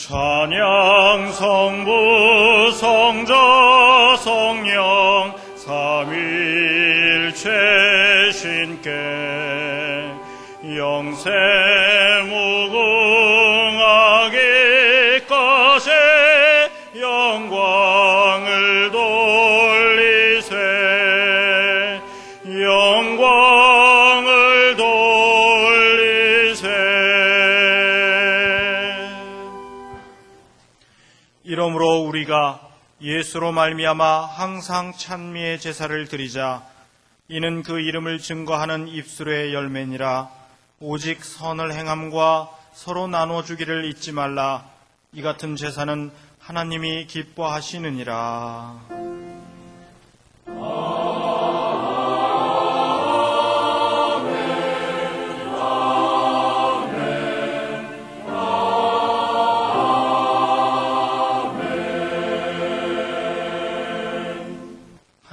찬양 성부 성자 성령 삼위일체 신께 영세 무궁하기까지 영광을 돌리세 영광을 돌리세. 이러므로 우리가 예수로 말미암아 항상 찬미의 제사를 드리자. 이는 그 이름을 증거하는 입술의 열매니라. 오직 선을 행함과 서로 나눠주기를 잊지 말라. 이 같은 제사는 하나님이 기뻐하시느니라.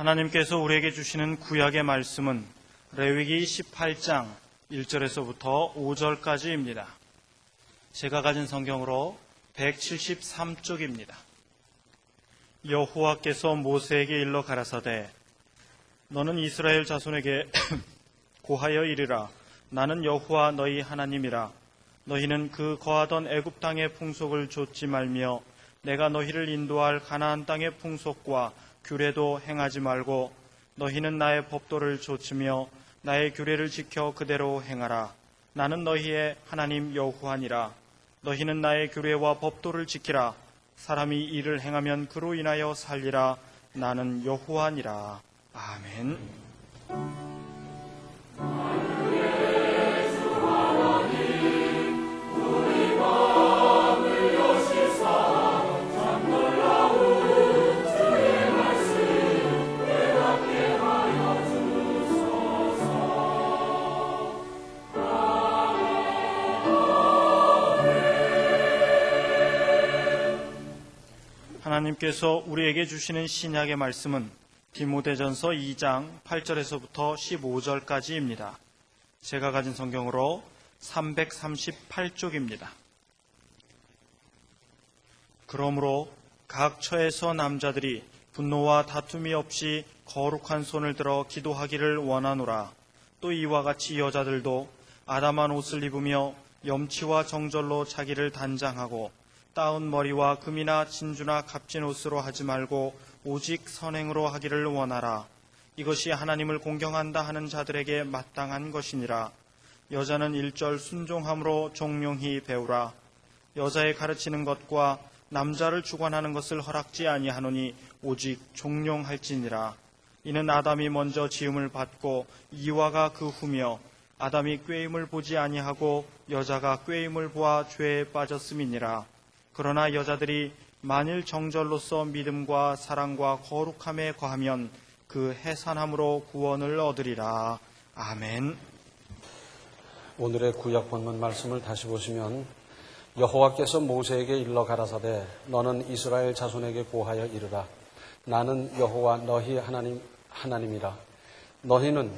하나님께서 우리에게 주시는 구약의 말씀은 레위기 18장 1절에서부터 5절까지입니다. 제가 가진 성경으로 173쪽입니다. 여호와께서 모세에게 일러 가라사대 너는 이스라엘 자손에게 고하여 이르라. 나는 여호와 너희 하나님이라. 너희는 그 거하던 애굽 땅의 풍속을 좇지 말며 내가 너희를 인도할 가나안 땅의 풍속과 규례도 행하지 말고 너희는 나의 법도를 좇으며 나의 규례를 지켜 그대로 행하라. 나는 너희의 하나님 여호와니라. 너희는 나의 규례와 법도를 지키라. 사람이 이를 행하면 그로 인하여 살리라. 나는 여호와니라. 아멘. 하나님께서 우리에게 주시는 신약의 말씀은 디모데전서 2장 8절에서부터 15절까지입니다. 제가 가진 성경으로 338쪽입니다. 그러므로 각 처에서 남자들이 분노와 다툼이 없이 거룩한 손을 들어 기도하기를 원하노라. 또 이와 같이 여자들도 아담한 옷을 입으며 염치와 정절로 자기를 단장하고 따은 머리와 금이나 진주나 값진 옷으로 하지 말고 오직 선행으로 하기를 원하라. 이것이 하나님을 공경한다 하는 자들에게 마땅한 것이니라. 여자는 일절 순종함으로 종용히 배우라. 여자의 가르치는 것과 남자를 주관하는 것을 허락지 아니하노니 오직 종용할지니라. 이는 아담이 먼저 지음을 받고 이와가 그 후며 아담이 꾀임을 보지 아니하고 여자가 꾀임을 보아 죄에 빠졌음이니라. 그러나 여자들이 만일 정절로서 믿음과 사랑과 거룩함에 거하면 그 해산함으로 구원을 얻으리라. 아멘. 오늘의 구약 본문 말씀을 다시 보시면 여호와께서 모세에게 일러 가라사대 너는 이스라엘 자손에게 고하여 이르라. 나는 여호와 너희 하나님이라. 너희는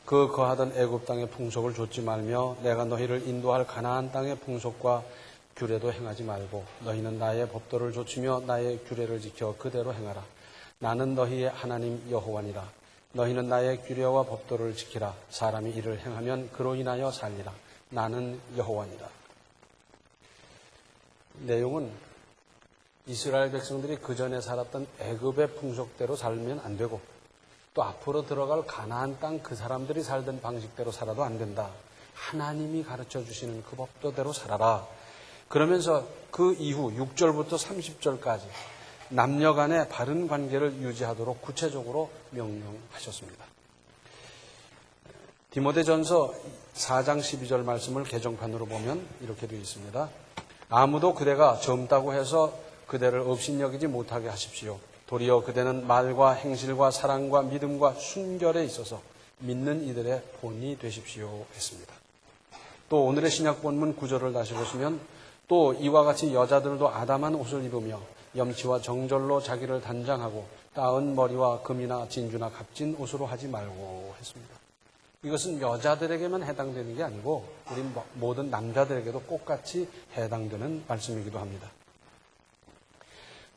그 거하던 애굽 땅의 풍속을 좇지 말며 내가 너희를 인도할 가나안 땅의 풍속과 규례도 행하지 말고 너희는 나의 법도를 좇으며 나의 규례를 지켜 그대로 행하라. 나는 너희의 하나님 여호와니라. 너희는 나의 규례와 법도를 지키라. 사람이 이를 행하면 그로 인하여 살리라. 나는 여호와니라. 내용은 이스라엘 백성들이 그전에 살았던 애굽의 풍속대로 살면 안 되고 또 앞으로 들어갈 가나안 땅 그 사람들이 살던 방식대로 살아도 안 된다. 하나님이 가르쳐 주시는 그 법도대로 살아라. 그러면서 그 이후 6절부터 30절까지 남녀 간의 바른 관계를 유지하도록 구체적으로 명령하셨습니다. 디모데전서 4장 12절 말씀을 개정판으로 보면 이렇게 되어 있습니다. 아무도 그대가 젊다고 해서 그대를 업신여기지 못하게 하십시오. 도리어 그대는 말과 행실과 사랑과 믿음과 순결에 있어서 믿는 이들의 본이 되십시오 했습니다. 또 오늘의 신약 본문 9절을 다시 보시면 또 이와 같이 여자들도 아담한 옷을 입으며 염치와 정절로 자기를 단장하고 따은 머리와 금이나 진주나 값진 옷으로 하지 말고 했습니다. 이것은 여자들에게만 해당되는 게 아니고 우리 모든 남자들에게도 똑같이 해당되는 말씀이기도 합니다.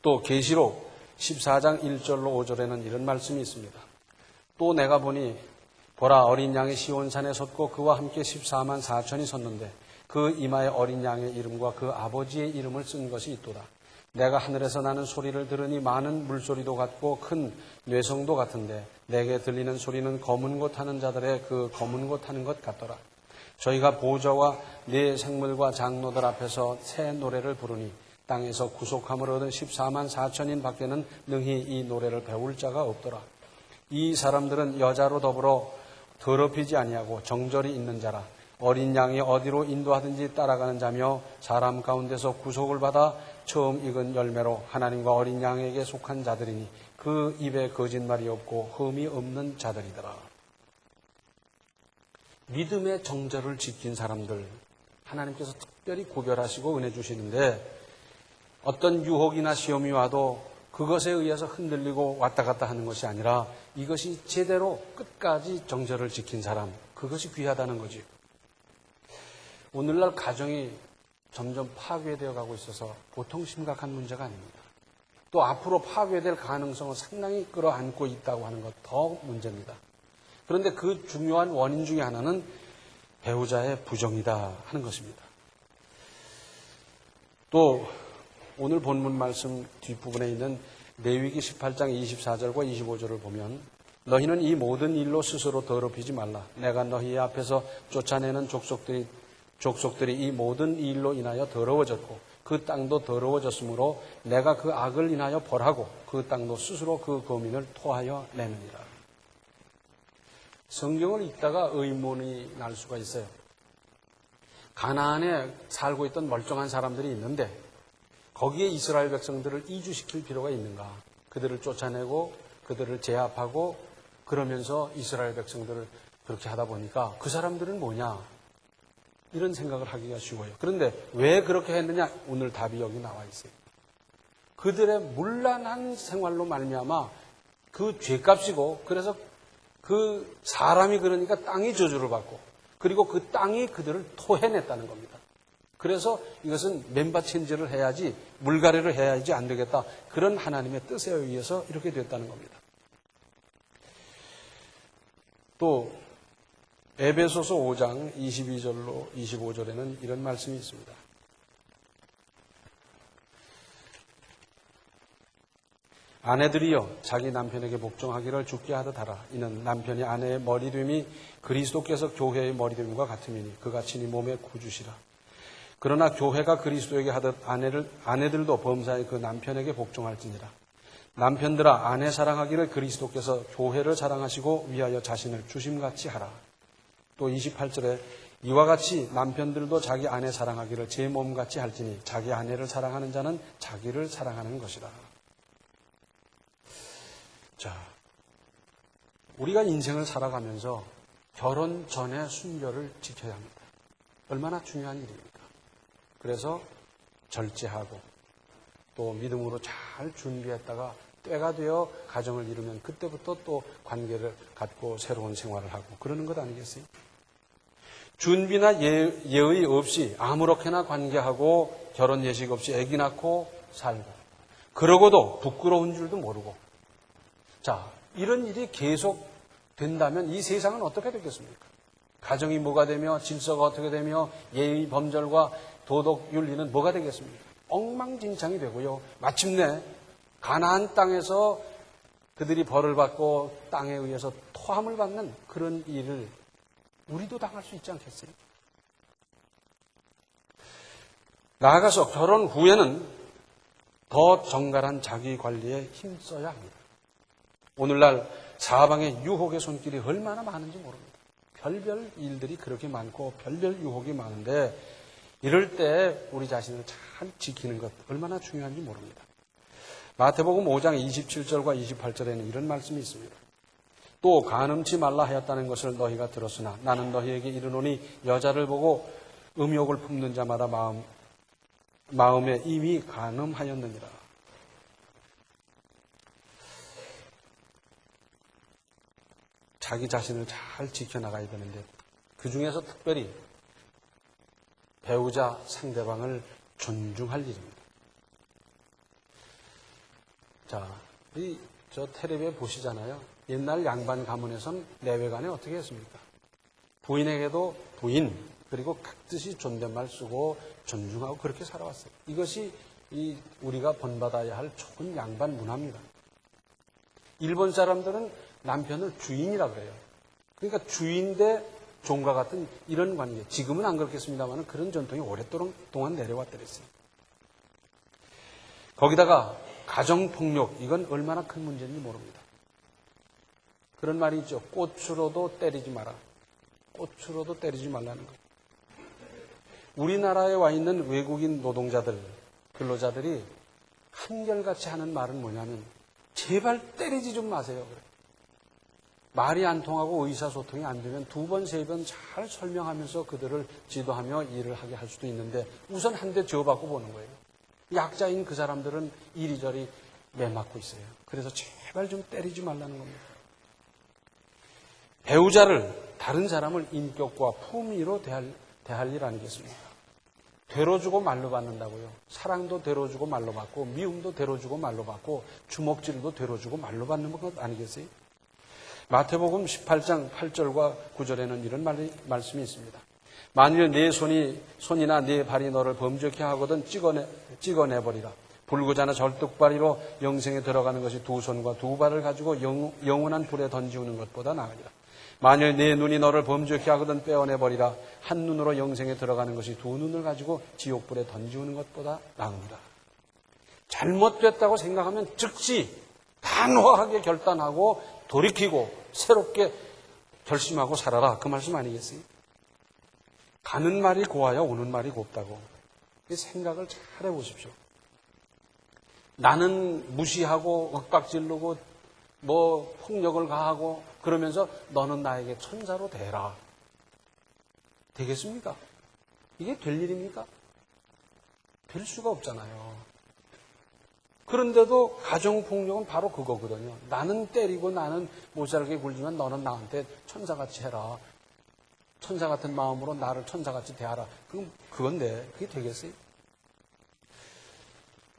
또 계시록 14장 1절로 5절에는 이런 말씀이 있습니다. 또 내가 보니 보라 어린 양이 시온산에 섰고 그와 함께 14만 4천이 섰는데 그 이마에 어린 양의 이름과 그 아버지의 이름을 쓴 것이 있도다. 내가 하늘에서 나는 소리를 들으니 많은 물소리도 같고 큰 뇌성도 같은데 내게 들리는 소리는 검은 고 타는 자들의 그 검은 고 타는 것 같더라. 저희가 보좌와 네 생물과 장로들 앞에서 새 노래를 부르니 땅에서 구속함을 얻은 14만 4천인 밖에는 능히 이 노래를 배울 자가 없더라. 이 사람들은 여자로 더불어 더럽히지 아니하고 정절이 있는 자라. 어린 양이 어디로 인도하든지 따라가는 자며 사람 가운데서 구속을 받아 처음 익은 열매로 하나님과 어린 양에게 속한 자들이니 그 입에 거짓말이 없고 흠이 없는 자들이더라. 믿음의 정절을 지킨 사람들 하나님께서 특별히 구별하시고 은혜 주시는데 어떤 유혹이나 시험이 와도 그것에 의해서 흔들리고 왔다 갔다 하는 것이 아니라 이것이 제대로 끝까지 정절을 지킨 사람, 그것이 귀하다는 거지. 오늘날 가정이 점점 파괴되어 가고 있어서 보통 심각한 문제가 아닙니다. 또 앞으로 파괴될 가능성을 상당히 끌어안고 있다고 하는 것 더 문제입니다. 그런데 그 중요한 원인 중에 하나는 배우자의 부정이다 하는 것입니다. 또 오늘 본문 말씀 뒷부분에 있는 레위기 18장 24절과 25절을 보면 너희는 이 모든 일로 스스로 더럽히지 말라. 내가 너희 앞에서 쫓아내는 족속들이 이 모든 일로 인하여 더러워졌고 그 땅도 더러워졌으므로 내가 그 악을 인하여 벌하고 그 땅도 스스로 그 거민을 토하여 내느니라. 성경을 읽다가 의문이 날 수가 있어요. 가나안에 살고 있던 멀쩡한 사람들이 있는데 거기에 이스라엘 백성들을 이주시킬 필요가 있는가? 그들을 쫓아내고 그들을 제압하고 그러면서 이스라엘 백성들을 그렇게 하다 보니까 그 사람들은 뭐냐? 이런 생각을 하기가 쉬워요. 그런데 왜 그렇게 했느냐? 오늘 답이 여기 나와 있어요. 그들의 문란한 생활로 말미암아 그 죄값이고 그래서 그 사람이 그러니까 땅이 저주를 받고 그리고 그 땅이 그들을 토해냈다는 겁니다. 그래서 이것은 맨바챈질을 해야지 물갈이를 해야지 안 되겠다. 그런 하나님의 뜻에 의해서 이렇게 됐다는 겁니다. 또 에베소서 5장 22절로 25절에는 이런 말씀이 있습니다. 아내들이여 자기 남편에게 복종하기를 주께 하듯 하라. 이는 남편이 아내의 머리됨이 그리스도께서 교회의 머리됨과 같음이니 그가 친히 몸의 구주시라. 그러나 교회가 그리스도에게 하듯 아내들도 범사에 그 남편에게 복종할지니라. 남편들아 아내 사랑하기를 그리스도께서 교회를 사랑하시고 위하여 자신을 주심같이 하라. 또 28절에 이와 같이 남편들도 자기 아내 사랑하기를 제 몸같이 할지니 자기 아내를 사랑하는 자는 자기를 사랑하는 것이라. 자, 우리가 인생을 살아가면서 결혼 전에 순결을 지켜야 합니다. 얼마나 중요한 일입니까? 그래서 절제하고 또 믿음으로 잘 준비했다가 때가 되어 가정을 이루면 그때부터 또 관계를 갖고 새로운 생활을 하고 그러는 것 아니겠어요? 준비나 예의 없이 아무렇게나 관계하고 결혼 예식 없이 아기 낳고 살고 그러고도 부끄러운 줄도 모르고 자, 이런 일이 계속 된다면 이 세상은 어떻게 되겠습니까? 가정이 뭐가 되며 질서가 어떻게 되며 예의 범절과 도덕 윤리는 뭐가 되겠습니까? 엉망진창이 되고요. 마침내 가나안 땅에서 그들이 벌을 받고 땅에 의해서 토함을 받는 그런 일을 우리도 당할 수 있지 않겠어요? 나아가서 결혼 후에는 더 정갈한 자기 관리에 힘써야 합니다. 오늘날 사방에 유혹의 손길이 얼마나 많은지 모릅니다. 별별 일들이 그렇게 많고 별별 유혹이 많은데 이럴 때 우리 자신을 잘 지키는 것 얼마나 중요한지 모릅니다. 마태복음 5장 27절과 28절에는 이런 말씀이 있습니다. 또 간음치 말라 하였다는 것을 너희가 들었으나 나는 너희에게 이르노니 여자를 보고 음욕을 품는 자마다 마음에 이미 간음하였느니라. 자기 자신을 잘 지켜나가야 되는데 그 중에서 특별히 배우자 상대방을 존중할 일입니다. 자, 저 텔레비에 보시잖아요. 옛날 양반 가문에선 내외간에 어떻게 했습니까? 부인에게도 부인, 그리고 각듯이 존댓말 쓰고 존중하고 그렇게 살아왔어요. 이것이 우리가 본받아야 할 좋은 양반 문화입니다. 일본 사람들은 남편을 주인이라 그래요. 그러니까 주인 대 종과 같은 이런 관계. 지금은 안 그렇겠습니다만 그런 전통이 오랫동안 내려왔더랬어요. 거기다가 가정폭력, 이건 얼마나 큰 문제인지 모릅니다. 그런 말이 있죠. 꽃으로도 때리지 마라. 꽃으로도 때리지 말라는 거예요. 우리나라에 와 있는 외국인 노동자들, 근로자들이 한결같이 하는 말은 뭐냐면 제발 때리지 좀 마세요. 그래. 말이 안 통하고 의사소통이 안 되면 2번, 3번 잘 설명하면서 그들을 지도하며 일을 하게 할 수도 있는데 우선 한 대 지어받고 보는 거예요. 약자인 그 사람들은 이리저리 매맞고 있어요. 그래서 제발 좀 때리지 말라는 겁니다. 배우자를, 다른 사람을 인격과 품위로 대할 일 아니겠습니까? 되로주고 말로 받는다고요. 사랑도 되로주고 말로 받고 미움도 되로주고 말로 받고 주먹질도 되로주고 말로 받는 것 아니겠어요? 마태복음 18장 8절과 9절에는 이런 말씀이 있습니다. 만일 네 손이나 네 발이 너를 범죄케 하거든 찍어내버리라. 불구자나 절뚝발이로 영생에 들어가는 것이 2손과 2발을 가지고 영원한 불에 던지우는 것보다 나으리라. 만일 네 눈이 너를 범죄케 하거든 빼어내버리라. 한 눈으로 영생에 들어가는 것이 2눈을 가지고 지옥불에 던지우는 것보다 나으니라. 잘못됐다고 생각하면 즉시 단호하게 결단하고 돌이키고 새롭게 결심하고 살아라. 그 말씀 아니겠어요? 가는 말이 고와야 오는 말이 곱다고. 생각을 잘 해보십시오. 나는 무시하고 윽박지르고 폭력을 가하고 그러면서 너는 나에게 천사로 대라. 되겠습니까? 이게 될 일입니까? 될 수가 없잖아요. 그런데도 가정폭력은 바로 그거거든요. 나는 때리고 나는 못살게 굴지만 너는 나한테 천사같이 해라. 천사 같은 마음으로 나를 천사같이 대하라. 그건데 그게 되겠어요?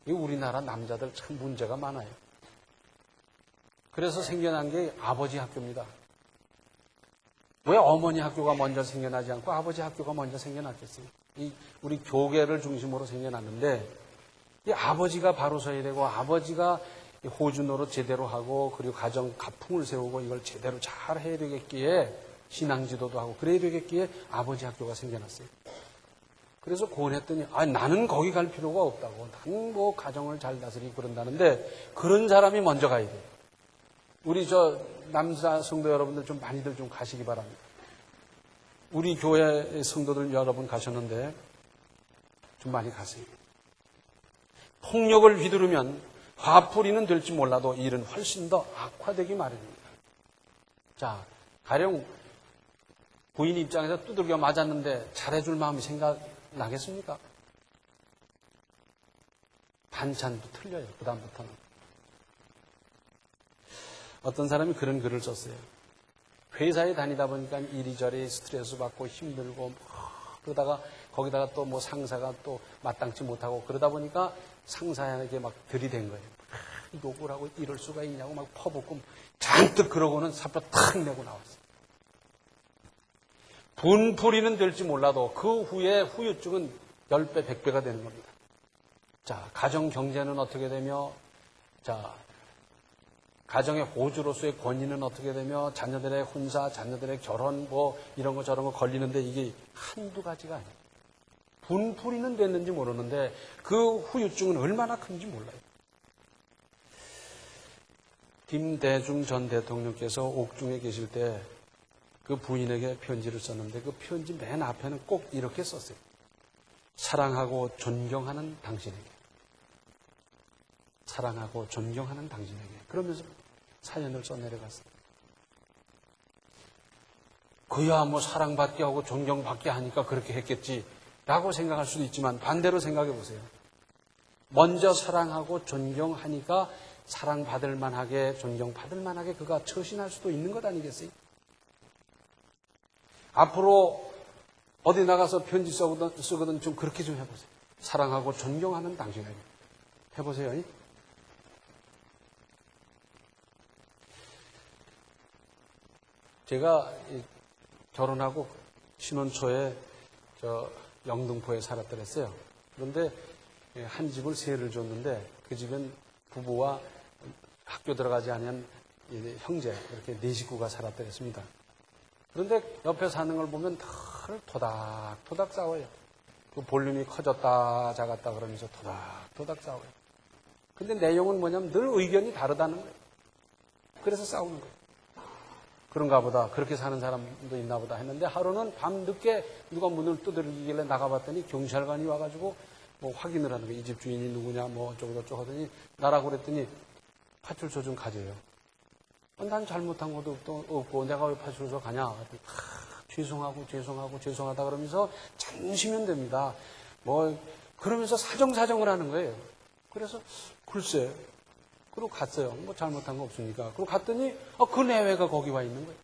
우리나라 남자들 참 문제가 많아요. 그래서 생겨난 게 아버지 학교입니다. 왜 어머니 학교가 먼저 생겨나지 않고 아버지 학교가 먼저 생겨났겠어요? 우리 교계를 중심으로 생겨났는데 이 아버지가 바로 서야 되고 아버지가 호주 노릇 제대로 하고 그리고 가정 가풍을 세우고 이걸 제대로 잘 해야 되겠기에 신앙 지도도 하고 그래야 되겠기에 아버지 학교가 생겨났어요. 그래서 고언했더니 나는 거기 갈 필요가 없다고. 나는 가정을 잘 다스리고 그런다는데 그런 사람이 먼저 가야 돼요. 우리 남자 성도 여러분들 좀 많이들 좀 가시기 바랍니다. 우리 교회 성도들 여러분 가셨는데 좀 많이 가세요. 폭력을 휘두르면 화풀이는 될지 몰라도 일은 훨씬 더 악화되기 마련입니다. 자, 가령 부인 입장에서 두들겨 맞았는데 잘해줄 마음이 생각나겠습니까? 반찬도 틀려요. 그 다음부터는. 어떤 사람이 그런 글을 썼어요. 회사에 다니다 보니까 이리저리 스트레스 받고 힘들고 그러다가 거기다가 또 상사가 또 마땅치 못하고 그러다 보니까 상사에게 막 들이댄 거예요. 욕을 하고 이럴 수가 있냐고 막 퍼붓고 잔뜩 그러고는 사표 탁 내고 나왔어요. 분풀이는 될지 몰라도 그 후에 후유증은 10배, 100배가 되는 겁니다. 자, 가정 경제는 어떻게 되며, 자, 가정의 호주로서의 권위는 어떻게 되며, 자녀들의 혼사, 자녀들의 결혼, 이런 거 저런 거 걸리는데 이게 한두 가지가 아니에요. 분풀이는 됐는지 모르는데 그 후유증은 얼마나 큰지 몰라요. 김대중 전 대통령께서 옥중에 계실 때 그 부인에게 편지를 썼는데 그 편지 맨 앞에는 꼭 이렇게 썼어요. 사랑하고 존경하는 당신에게. 사랑하고 존경하는 당신에게. 그러면서 사연을 써내려갔어요. 그야 사랑받게 하고 존경받게 하니까 그렇게 했겠지 라고 생각할 수도 있지만 반대로 생각해 보세요. 먼저 사랑하고 존경하니까 사랑받을 만하게 존경받을 만하게 그가 처신할 수도 있는 것 아니겠어요? 앞으로 어디 나가서 편지 쓰거든 좀 그렇게 좀 해보세요. 사랑하고 존경하는 당신에게. 해보세요. 제가 결혼하고 신혼 초에 영등포에 살았더랬어요. 그런데 한 집을 세를 줬는데 그 집엔 부부와 학교 들어가지 않은 형제 이렇게 네 식구가 살았더랬습니다. 그런데 옆에 사는 걸 보면 늘 토닥토닥 싸워요. 그 볼륨이 커졌다 작았다 그러면서 토닥토닥 싸워요. 근데 내용은 뭐냐면 늘 의견이 다르다는 거예요. 그래서 싸우는 거예요. 그런가 보다. 그렇게 사는 사람도 있나 보다 했는데 하루는 밤늦게 누가 문을 두드리길래 나가봤더니 경찰관이 와가지고 뭐 확인을 하는 거예요. 이 집 주인이 누구냐 뭐 어쩌고저쩌고 하더니 나라고 그랬더니 파출소 좀 가재요. 난 잘못한 것도 없고 내가 왜 파출소 가냐. 죄송하다 그러면서 잠시면 됩니다. 뭐 그러면서 사정을 하는 거예요. 그래서 글쎄 그리고 갔어요. 뭐 잘못한 거 없으니까. 그리고 갔더니 그 내외가 거기 와 있는 거예요.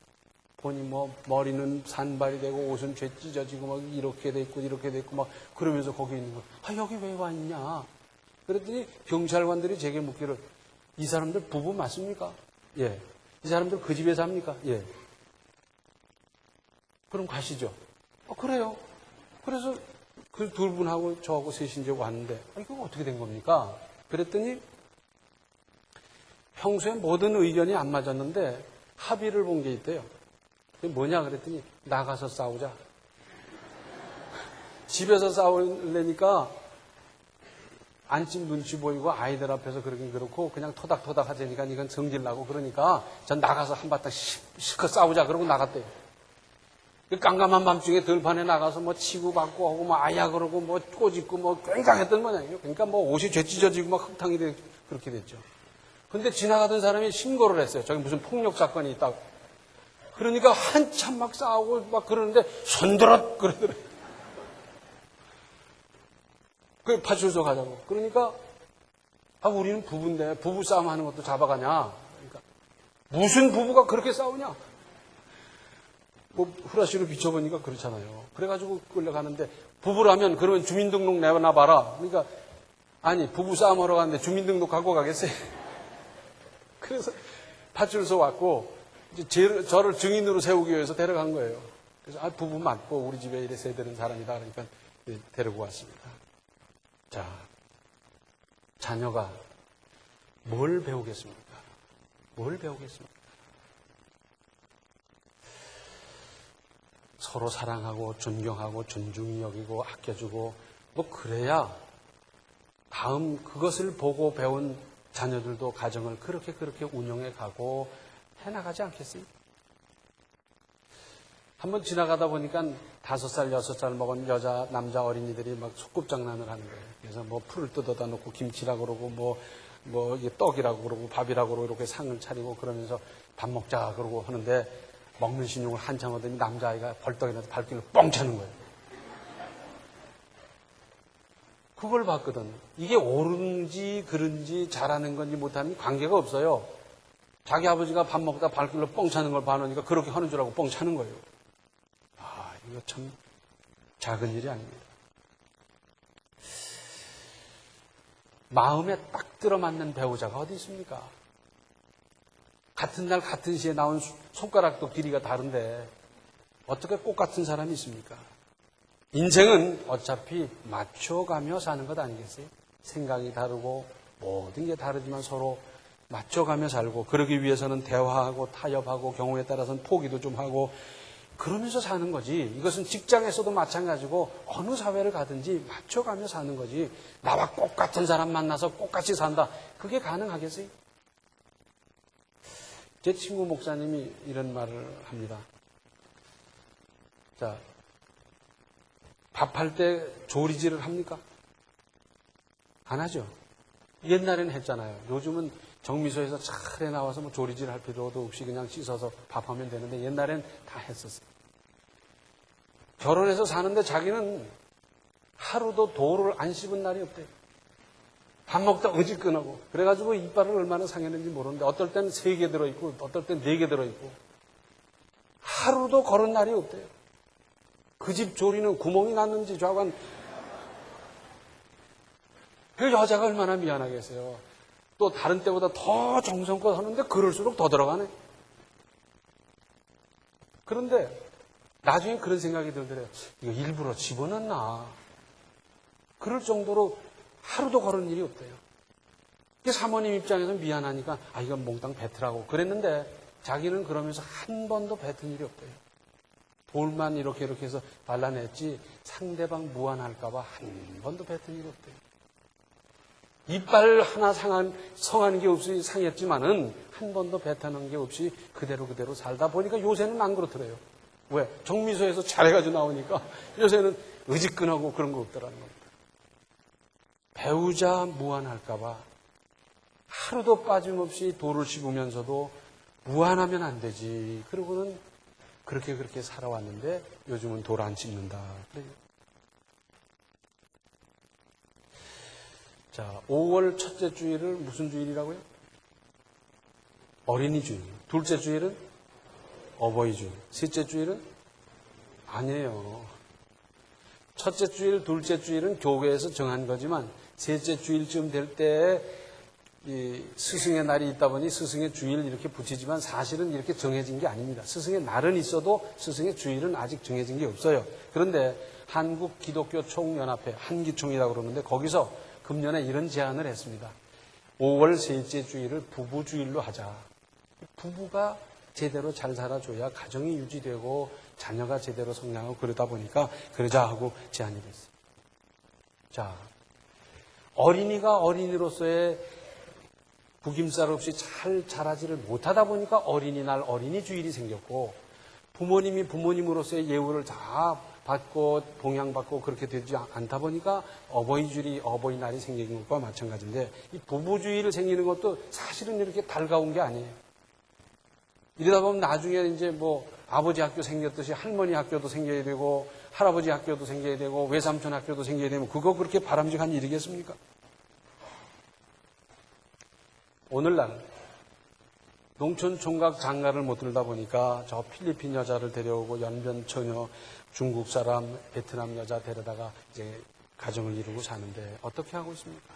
보니 뭐 머리는 산발이 되고 옷은 죄 찢어지고 막 이렇게 돼 있고 막 그러면서 거기 있는 거예요. 여기 왜 와 있냐. 그랬더니 경찰관들이 제게 묻기를 이 사람들 부부 맞습니까? 예. 이 사람들 그 집에 삽니까? 예. 그럼 가시죠. 그래요. 그래서 그 두 분하고 저하고 셋이 이제 왔는데 이거 어떻게 된 겁니까? 그랬더니 평소에 모든 의견이 안 맞았는데 합의를 본 게 있대요. 그게 뭐냐 그랬더니 나가서 싸우자. 집에서 싸우려니까 안집 눈치 보이고 아이들 앞에서 그러긴 그렇고 그냥 토닥토닥 하자니까 이건 성질나고 그러니까 전 나가서 한바탕 실컷 싸우자 그러고 나갔대요. 그 깜깜한 밤중에 들판에 나가서 뭐 치고받고 하고 뭐 아야 그러고 뭐 꼬집고 뭐 굉장했던 모양이에요. 그러니까 뭐 옷이 죄 찢어지고 막 흙탕이 되고 그렇게 됐죠. 근데 지나가던 사람이 신고를 했어요. 저기 무슨 폭력 사건이 있다고. 그러니까 한참 막 싸우고 막 그러는데 손들었 그러더래요. 그 파출소 가자고. 그러니까 우리는 부부인데 부부 싸움 하는 것도 잡아가냐. 그러니까 무슨 부부가 그렇게 싸우냐. 뭐 후라시로 비춰보니까 그렇잖아요. 그래가지고 끌려가는데 부부라면 그러면 주민등록 내놔봐라. 그러니까 아니 부부 싸움하러 갔는데 주민등록 갖고 가겠어요. 그래서 파출소 왔고 이제 저를 증인으로 세우기 위해서 데려간 거예요. 그래서 부부 맞고 우리 집에 이래 세대는 사람이다. 그러니까 데리고 왔습니다. 자, 자녀가 뭘 배우겠습니까? 뭘 배우겠습니까? 서로 사랑하고 존경하고 존중히 여기고 아껴주고 뭐 그래야 다음 그것을 보고 배운 자녀들도 가정을 그렇게 운영해 가고 해나가지 않겠어요? 한번 지나가다 보니까 5살, 6살 먹은 남자 어린이들이 막 소꿉장난을 하는 거예요. 그래서 뭐 풀을 뜯어다 놓고 김치라고 그러고 뭐 이게 떡이라고 그러고 밥이라고 그러고 이렇게 상을 차리고 그러면서 밥 먹자 그러고 하는데 먹는 신용을 한참 하더니 남자아이가 벌떡 일어나서 발길을 뻥 차는 거예요. 그걸 봤거든. 이게 옳은지 그른지 잘하는 건지 못하는 관계가 없어요. 자기 아버지가 밥 먹다 발길로 뻥 차는 걸 봐놓으니까 그렇게 하는 줄 알고 뻥 차는 거예요. 이거 참 작은 일이 아닙니다. 마음에 딱 들어맞는 배우자가 어디 있습니까? 같은 날 같은 시에 나온 손가락도 길이가 다른데 어떻게 꼭 같은 사람이 있습니까? 인생은 어차피 맞춰가며 사는 것 아니겠어요? 생각이 다르고 모든 게 다르지만 서로 맞춰가며 살고 그러기 위해서는 대화하고 타협하고 경우에 따라서는 포기도 좀 하고 그러면서 사는 거지. 이것은 직장에서도 마찬가지고 어느 사회를 가든지 맞춰가며 사는 거지. 나와 똑같은 사람 만나서 똑같이 산다. 그게 가능하겠어요? 제 친구 목사님이 이런 말을 합니다. 자, 밥할 때 조리질을 합니까? 안 하죠. 옛날에는 했잖아요. 요즘은 정미소에서 차례 나와서 뭐 조리질 할 필요도 없이 그냥 씻어서 밥하면 되는데 옛날엔 다 했었어요. 결혼해서 사는데 자기는 하루도 도를 안 씹은 날이 없대요. 밥 먹다 어지끈하고. 그래가지고 이빨을 얼마나 상했는지 모르는데 어떨 땐 3개 들어있고 어떨 땐 4개 들어있고 하루도 걸은 날이 없대요. 그 집 조리는 구멍이 났는지 좌관. 그 여자가 얼마나 미안하겠어요. 또 다른 때보다 더 정성껏 하는데 그럴수록 더 들어가네. 그런데 나중에 그런 생각이 들더래요. 이거 일부러 집어넣나? 그럴 정도로 하루도 걸은 일이 없대요. 사모님 입장에서 미안하니까 이건 몽땅 뱉으라고 그랬는데 자기는 그러면서 한 번도 뱉은 일이 없대요. 돌만 이렇게 해서 발라냈지 상대방 무안할까 봐 한 번도 뱉은 일이 없대요. 이빨 하나 성하는 게 없이 상했지만은 한 번도 뱉어놓은 게 없이 그대로 살다 보니까 요새는 안 그렇더래요. 왜? 정미소에서 잘해가지고 나오니까 요새는 의지끈하고 그런 거 없더라는 겁니다. 배우자 무안할까 봐 하루도 빠짐없이 돌을 씹으면서도 무안하면 안 되지. 그러고는 그렇게 살아왔는데 요즘은 돌 안 씹는다. 그래요. 자, 5월 첫째 주일을 무슨 주일이라고요? 어린이 주일. 둘째 주일은 어버이 주일. 셋째 주일은 아니에요. 첫째 주일, 둘째 주일은 교회에서 정한 거지만 셋째 주일쯤 될 때 스승의 날이 있다 보니 스승의 주일 이렇게 붙이지만 사실은 이렇게 정해진 게 아닙니다. 스승의 날은 있어도 스승의 주일은 아직 정해진 게 없어요. 그런데 한국 기독교 총연합회, 한기총이라고 그러는데 거기서 금년에 이런 제안을 했습니다. 5월 셋째 주일을 부부주일로 하자. 부부가 제대로 잘 살아줘야 가정이 유지되고 자녀가 제대로 성장하고 그러다 보니까 그러자 하고 제안이 됐어요. 자, 어린이가 어린이로서의 구김살 없이 잘 자라지를 못하다 보니까 어린이날 어린이주일이 생겼고 부모님이 부모님으로서의 예우를 다 받고 봉양받고 그렇게 되지 않다 보니까 어버이주일이 어버이날이 생기는 것과 마찬가지인데 이 부부주일이 생기는 것도 사실은 이렇게 달가운 게 아니에요. 이러다 보면 나중에 이제 뭐 아버지 학교 생겼듯이 할머니 학교도 생겨야 되고 할아버지 학교도 생겨야 되고 외삼촌 학교도 생겨야 되면 그거 그렇게 바람직한 일이겠습니까? 오늘날 농촌 총각 장가를 못 들다 보니까 저 필리핀 여자를 데려오고 연변 처녀 중국 사람 베트남 여자 데려다가 이제 가정을 이루고 사는데 어떻게 하고 있습니까?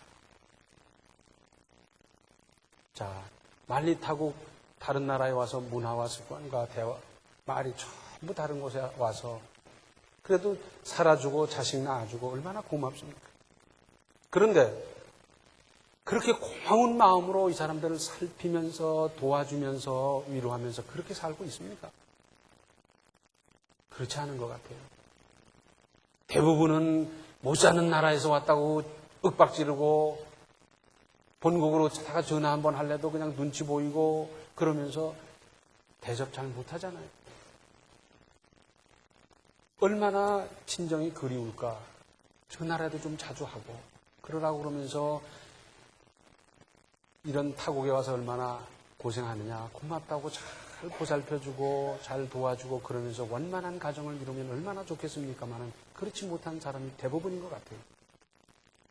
자, 말리 타고 다른 나라에 와서 문화와 습관과 대화, 말이 전부 다른 곳에 와서 그래도 살아주고 자식 낳아주고 얼마나 고맙습니까? 그런데 그렇게 고마운 마음으로 이 사람들을 살피면서 도와주면서 위로하면서 그렇게 살고 있습니까? 그렇지 않은 것 같아요. 대부분은 못 사는 나라에서 왔다고 윽박지르고 본국으로 다가 전화 한번 할래도 그냥 눈치 보이고 그러면서 대접 잘 못하잖아요. 얼마나 친정이 그리울까. 전화라도 좀 자주 하고 그러라고 그러면서 이런 타국에 와서 얼마나 고생하느냐. 고맙다고 잘 보살펴주고 잘 도와주고 그러면서 원만한 가정을 이루면 얼마나 좋겠습니까마는 그렇지 못한 사람이 대부분인 것 같아요.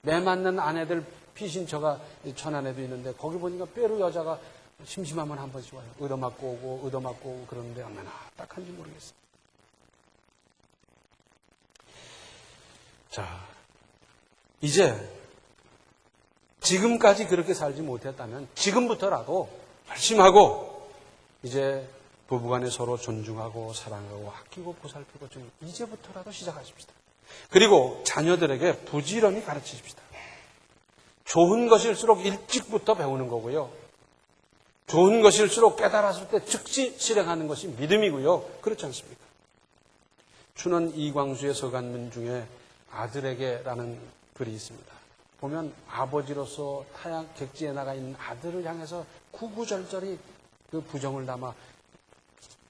매 맞는 아내들 피신처가 천안에도 있는데 거기 보니까 빼루 여자가 심심하면 한 번씩 와요. 얻어맞고 오고 그러는데 얼마나 딱한지 모르겠어요. 자, 이제 지금까지 그렇게 살지 못했다면 지금부터라도 열심히 하고 이제 부부간에 서로 존중하고 사랑하고 아끼고 보살피고 좀 이제부터라도 시작하십시다. 그리고 자녀들에게 부지런히 가르치십시다. 좋은 것일수록 일찍부터 배우는 거고요. 좋은 것일수록 깨달았을 때 즉시 실행하는 것이 믿음이고요. 그렇지 않습니까? 춘원 이광수의 서간문 중에 아들에게라는 글이 있습니다. 보면 아버지로서 타양 객지에 나가 있는 아들을 향해서 구구절절히 그 부정을 담아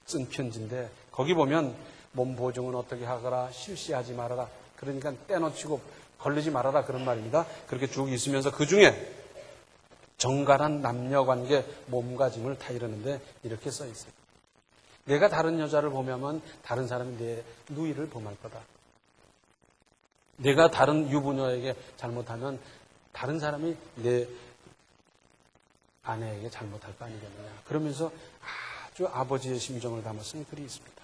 쓴 편지인데 거기 보면 몸 보증은 어떻게 하거라, 실시하지 말아라. 그러니까 떼놓치고 걸리지 말아라 그런 말입니다. 그렇게 쭉 있으면서 그 중에 정갈한 남녀관계 몸가짐을 타이르는데 이렇게 써 있어요. 내가 다른 여자를 보면 다른 사람이 내 누이를 범할 거다. 내가 다른 유부녀에게 잘못하면 다른 사람이 내 아내에게 잘못할 거 아니겠느냐. 그러면서 아주 아버지의 심정을 담아 쓴 글이 있습니다.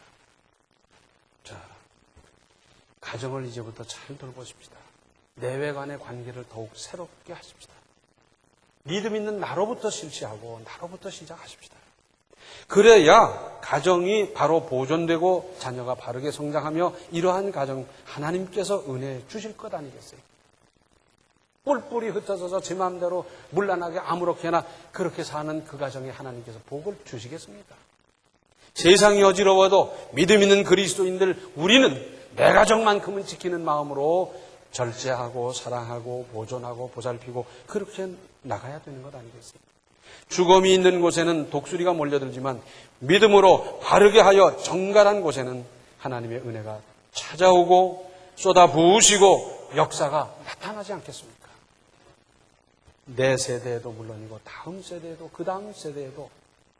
자, 가정을 이제부터 잘 돌보십시다. 내외간의 관계를 더욱 새롭게 하십시다. 믿음 있는 나로부터 실시하고 나로부터 시작하십시다. 그래야 가정이 바로 보존되고 자녀가 바르게 성장하며 이러한 가정 하나님께서 은혜 주실 것 아니겠어요? 뿔뿔이 흩어져서 제 마음대로 물란하게 아무렇게나 그렇게 사는 그 가정에 하나님께서 복을 주시겠습니까? 세상이 어지러워도 믿음 있는 그리스도인들 우리는 내 가정만큼은 지키는 마음으로 절제하고 사랑하고 보존하고 보살피고 그렇게 나가야 되는 것 아니겠어요? 죽음이 있는 곳에는 독수리가 몰려들지만 믿음으로 바르게 하여 정갈한 곳에는 하나님의 은혜가 찾아오고 쏟아부으시고 역사가 나타나지 않겠습니까? 내 세대에도 물론이고 다음 세대에도 그 다음 세대에도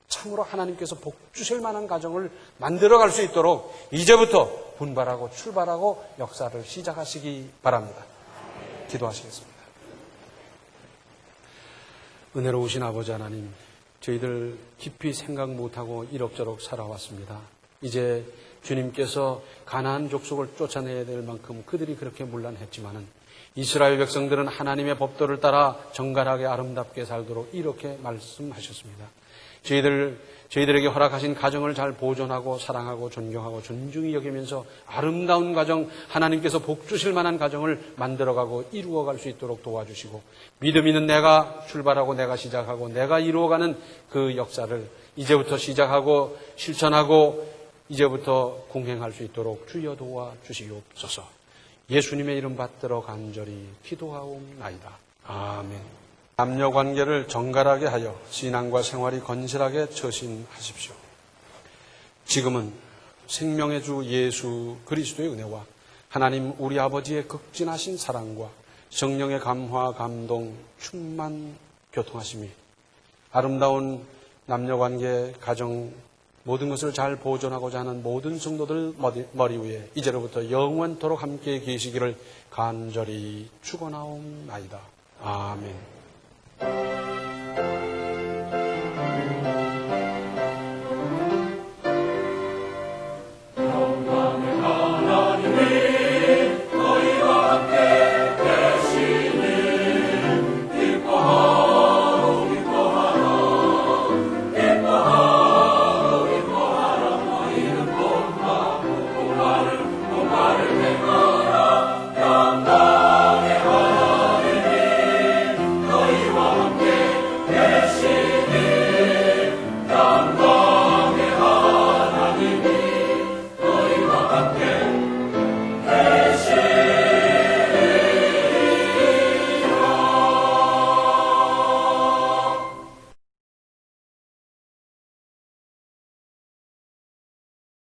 참으로 하나님께서 복 주실 만한 가정을 만들어갈 수 있도록 이제부터 분발하고 출발하고 역사를 시작하시기 바랍니다. 기도하시겠습니다. 은혜로우신 아버지 하나님, 저희들 깊이 생각 못하고 이럭저럭 살아왔습니다. 이제 주님께서 가나안 족속을 쫓아내야 될 만큼 그들이 그렇게 문란했지만은 이스라엘 백성들은 하나님의 법도를 따라 정갈하게 아름답게 살도록 이렇게 말씀하셨습니다. 저희들에게 허락하신 가정을 잘 보존하고 사랑하고 존경하고 존중히 여기면서 아름다운 가정, 하나님께서 복 주실 만한 가정을 만들어가고 이루어갈 수 있도록 도와주시고 믿음 있는 내가 출발하고 내가 시작하고 내가 이루어가는 그 역사를 이제부터 시작하고 실천하고 이제부터 공행할 수 있도록 주여 도와주시옵소서. 예수님의 이름 받들어 간절히 기도하옵나이다. 아멘. 남녀관계를 정갈하게 하여 신앙과 생활이 건실하게 처신하십시오. 지금은 생명의 주 예수 그리스도의 은혜와 하나님 우리 아버지의 극진하신 사랑과 성령의 감화, 감동, 충만, 교통하심이 아름다운 남녀관계, 가정 모든 것을 잘 보존하고자 하는 모든 성도들 머리 위에 이제로부터 영원토록 함께 계시기를 간절히 축원하옵나이다. 아멘.